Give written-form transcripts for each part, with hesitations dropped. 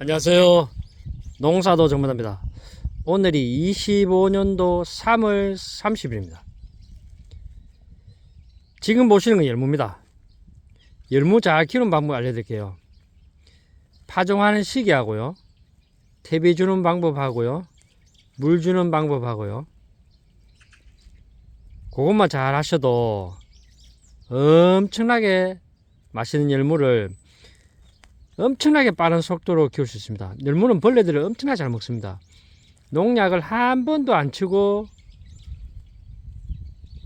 안녕하세요. 농사도 전문가입니다. 오늘이 25년도 3월 30일입니다. 지금 보시는 건 열무입니다. 열무 잘 키우는 방법 알려드릴게요. 파종하는 시기하고요, 퇴비 주는 방법하고요, 물 주는 방법하고요, 그것만 잘 하셔도 엄청나게 맛있는 열무를 엄청나게 빠른 속도로 키울 수 있습니다. 열무는 벌레들을 엄청나게 잘 먹습니다. 농약을 한 번도 안 치고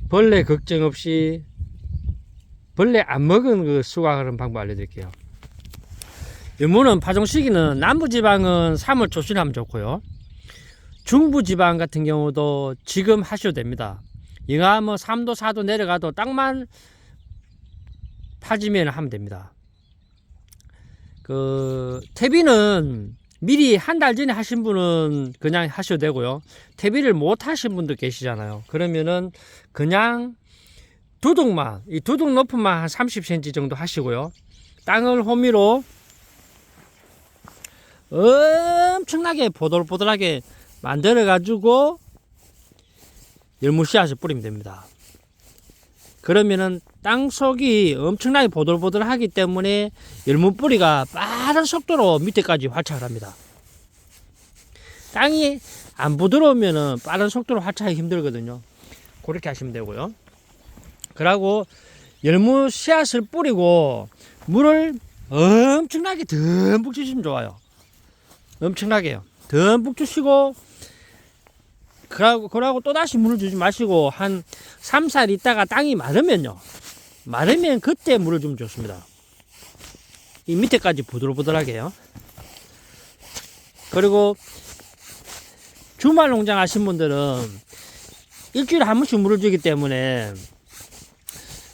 벌레 걱정 없이 벌레 안 먹은 그 수확하는 방법 알려드릴게요. 열무는 파종 시기는 남부지방은 3월 초순에 하면 좋고요, 중부지방 같은 경우도 지금 하셔도 됩니다. 영하 3도 4도 내려가도 땅만 파지면 하면 됩니다. 퇴비는 미리 한 달 전에 하신 분은 그냥 하셔도 되고요, 퇴비를 못 하신 분도 계시잖아요. 그러면은 그냥 두둑만, 이 두둑 높이만 한 30cm 정도 하시고요, 땅을 호미로 엄청나게 보들보들하게 만들어 가지고 열무 씨앗을 뿌리면 됩니다. 그러면은 땅속이 엄청나게 보들보들하기 때문에 열무 뿌리가 빠른 속도로 밑에까지 활착을 합니다. 땅이 안 부드러우면은 빠른 속도로 활착하기 힘들거든요. 그렇게 하시면 되고요. 그리고 열무 씨앗을 뿌리고 물을 엄청나게 듬뿍 주시면 좋아요. 엄청나게요. 듬뿍 주시고, 그러고 또다시 물을 주지 마시고 한 3, 4일 있다가 땅이 마르면 그때 물을 주면 좋습니다. 이 밑에까지 부들부들하게요. 그리고 주말 농장 하신 분들은 일주일에 한 번씩 물을 주기 때문에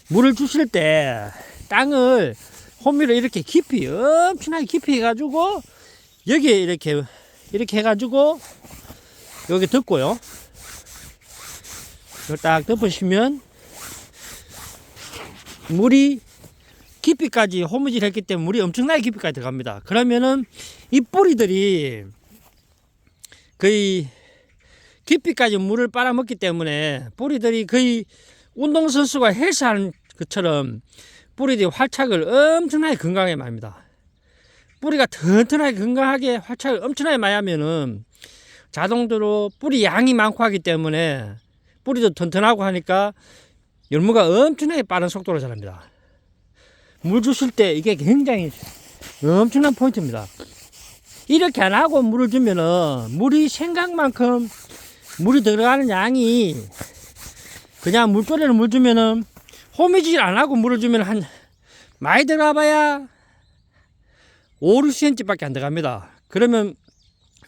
물을 주실 때 땅을 호미로 이렇게 깊이, 엄청나게 깊이 해가지고 여기에 이렇게 해가지고 여기 덮고요, 이걸 딱 덮으시면 물이 깊이까지 호미질 했기 때문에 물이 엄청나게 깊이까지 들어갑니다. 그러면은 이 뿌리들이 거의 깊이까지 물을 빨아먹기 때문에 뿌리들이 거의 운동선수가 헬스하는 것처럼 뿌리들이 활착을 엄청나게 건강하게 많이 합니다. 뿌리가 튼튼하게 건강하게 활착을 엄청나게 많이 하면은 자동적으로 뿌리 양이 많고 하기 때문에 뿌리도 튼튼하고 하니까 열무가 엄청나게 빠른 속도로 자랍니다. 물 주실 때 이게 굉장히 엄청난 포인트입니다. 이렇게 안 하고 물을 주면은 물이 생각만큼 물이 들어가는 양이, 그냥 물조리를 물 주면은 호미질 안 하고 물을 주면 한 많이 들어가봐야 5, 6cm 밖에 안 들어갑니다. 그러면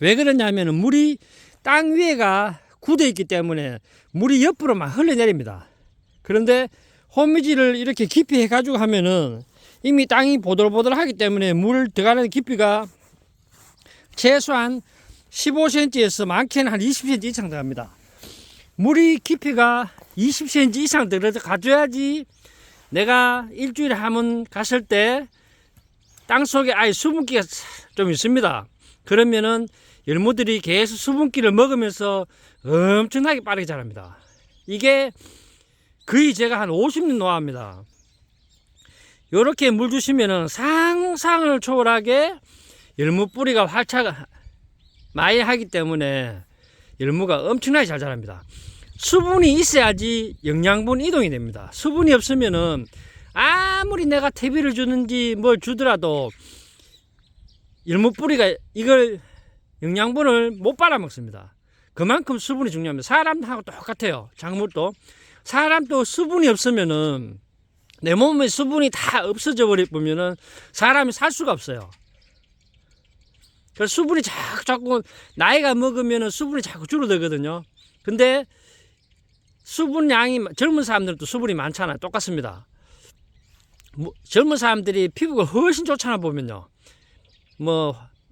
왜 그러냐면은 물이 땅 위에가 굳어 있기 때문에 물이 옆으로만 흘러내립니다. 그런데 호미질을 이렇게 깊이 해가지고 하면은 이미 땅이 보들보들하기 때문에 물 들어가는 깊이가 최소한 15cm에서 많게는 한 20cm 이상 들어갑니다. 물이 깊이가 20cm 이상 들어가줘야지 내가 일주일에 한 번 갔을 때 땅속에 아예 수분기가 좀 있습니다. 그러면은 열무들이 계속 수분기를 먹으면서 엄청나게 빠르게 자랍니다. 이게 거의 제가 한 50년 노하우입니다. 이렇게 물 주시면은 상상을 초월하게 열무 뿌리가 활착 많이 하기 때문에 열무가 엄청나게 잘 자랍니다. 수분이 있어야지 영양분 이동이 됩니다. 수분이 없으면은 아무리 내가 퇴비를 주는지 뭘 주더라도 열무 뿌리가 이걸 영양분을 못 빨아먹습니다. 그만큼 수분이 중요합니다. 사람하고 똑같아요. 작물도. 사람도 수분이 없으면은, 내 몸에 수분이 다 없어져 버리면은 사람이 살 수가 없어요. 그래서 수분이 자꾸 나이가 먹으면은 수분이 자꾸 줄어들거든요. 근데 수분량이, 젊은 사람들도 수분이 많잖아요. 똑같습니다. 젊은 사람들이 피부가 훨씬 좋잖아 보면요.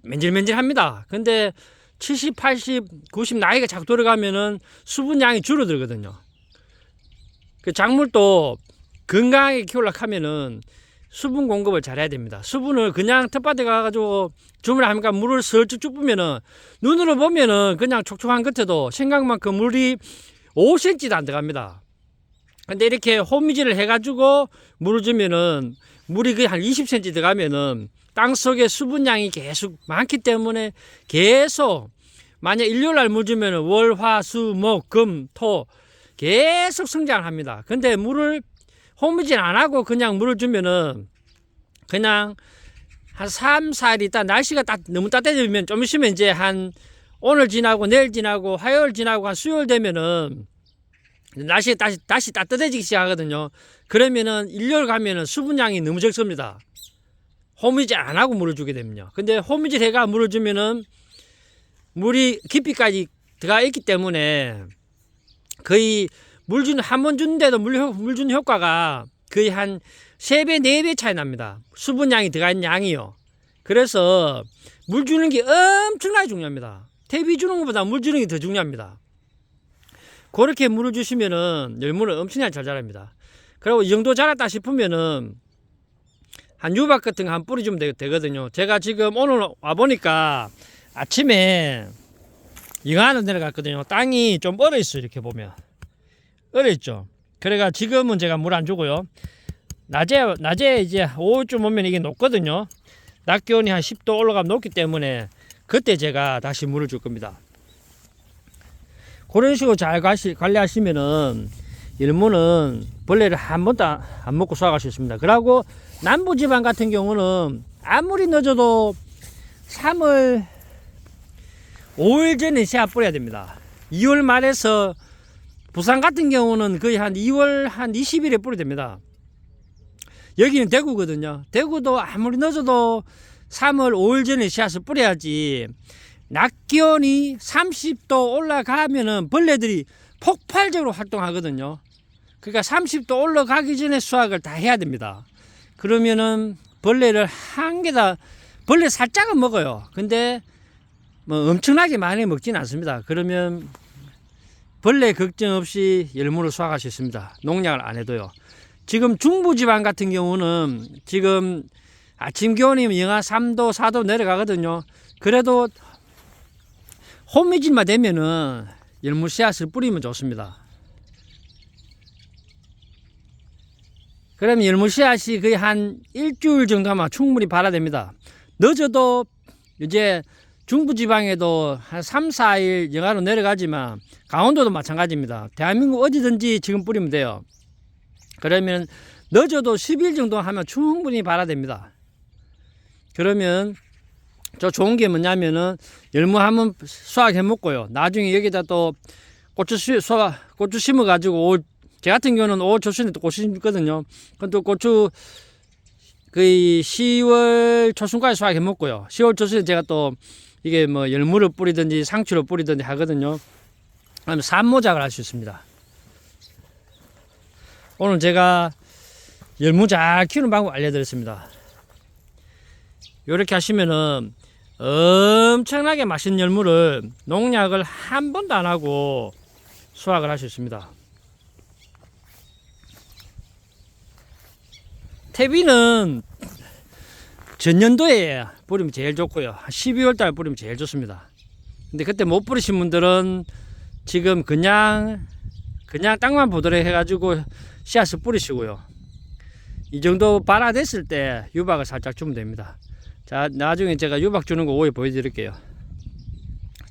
맨질맨질합니다. 근데 70, 80, 90 나이가 자꾸 들어가면은 수분량이 줄어들거든요. 그 작물도 건강하게 키우려고 하면은 수분 공급을 잘해야 됩니다. 수분을 그냥 텃밭에 가가지고 주문을 하니까 물을 슬쩍 쭉 뿌면은 눈으로 보면은 그냥 촉촉한 겉에도 생각만큼 물이 5cm도 안 들어갑니다. 근데 이렇게 호미질을 해가지고 물을 주면은 물이 거의 한 20cm 들어가면은 땅 속에 수분량이 계속 많기 때문에 계속 만약 일요일날 물 주면은 월, 화, 수, 목, 금, 토 계속 성장을 합니다. 근데 물을 호미질 안 하고 그냥 물을 주면은 그냥 한 3, 4일 있다 날씨가 너무 따뜻해지면 좀 있으면 이제 한 오늘 지나고 내일 지나고 화요일 지나고 한 수요일 되면은 날씨가 다시 따뜻해지기 시작하거든요. 그러면은 일요일 가면은 수분량이 너무 적습니다. 호미질 안 하고 물을 주게 되면요. 근데 호미질 해가 물을 주면은 물이 깊이까지 들어가 있기 때문에 거의 한 번 주는데도 물 주는 효과가 거의 한 3배, 4배 차이 납니다. 수분량이 들어가 있는 양이요. 그래서 물 주는 게 엄청나게 중요합니다. 퇴비 주는 것보다 물 주는 게 더 중요합니다. 그렇게 물을 주시면은 열무는 엄청나게 잘 자랍니다. 그리고 이 정도 자랐다 싶으면은 한 유박 같은 거 한 뿌려주면 되거든요. 제가 지금 오늘 와보니까 아침에 영하로 내려갔거든요. 땅이 좀 얼어있어요. 이렇게 보면 얼어있죠. 그래가 지금은 제가 물 안 주고요. 낮에 이제 오후쯤 오면 이게 녹거든요. 낮 기온이 한 10도 올라가면 녹기 때문에 그때 제가 다시 물을 줄 겁니다. 그런 식으로 잘 관리하시면은 열무는 벌레를 한 번도 안 먹고 수확할 수 있습니다. 그리고 남부지방 같은 경우는 아무리 늦어도 3월 5일 전에 씨앗 뿌려야 됩니다. 2월 말에서 부산 같은 경우는 거의 한 2월 한 20일에 뿌려야 됩니다. 여기는 대구거든요. 대구도 아무리 늦어도 3월 5일 전에 씨앗을 뿌려야지 낮 기온이 30도 올라가면은 벌레들이 폭발적으로 활동하거든요. 그러니까 30도 올라가기 전에 수확을 다 해야 됩니다. 그러면은 벌레를 한 개다 벌레 살짝은 먹어요. 근데 뭐 엄청나게 많이 먹지는 않습니다. 그러면 벌레 걱정 없이 열무를 수확할 수 있습니다. 농약을 안 해도요. 지금 중부지방 같은 경우는 지금 아침 기온이 영하 3도 4도 내려가거든요. 그래도 호미질만 되면은 열무 씨앗을 뿌리면 좋습니다. 그러면 열무 씨앗이 거의 한 일주일 정도 하면 충분히 발화됩니다. 늦어도 이제 중부지방에도 한 3, 4일 영하로 내려가지만 강원도도 마찬가지입니다. 대한민국 어디든지 지금 뿌리면 돼요. 그러면 늦어도 10일 정도 하면 충분히 발화됩니다. 그러면 저 좋은 게 뭐냐면은 열무 한번 수확해 먹고요. 나중에 여기다 또 고추 심어 가지고 제 같은 경우는 5월 초순에 또 고추 심거든요. 그럼 또 고추 거의 10월 초순까지 수확해 먹고요. 10월 초순에 제가 또 이게 뭐 열무를 뿌리든지 상추를 뿌리든지 하거든요. 그러면 산모작을 할 수 있습니다. 오늘 제가 열무 잘 키우는 방법 알려드렸습니다. 이렇게 하시면은 엄청나게 맛있는 열무를 농약을 한 번도 안 하고 수확을 할 수 있습니다. 퇴비는 전년도에 뿌리면 제일 좋고요. 12월 달 뿌리면 제일 좋습니다. 근데 그때 못 뿌리신 분들은 지금 그냥 땅만 보도록 해가지고 씨앗을 뿌리시고요. 이 정도 발화됐을 때 유박을 살짝 주면 됩니다. 자, 나중에 제가 유박 주는 거 오후에 보여드릴게요.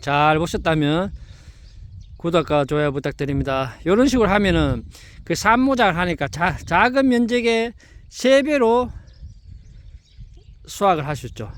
잘 보셨다면 구독과 좋아요 부탁드립니다. 이런 식으로 하면은 그 산모작을 하니까 작은 면적에 3배로 수확을 할 수 있죠.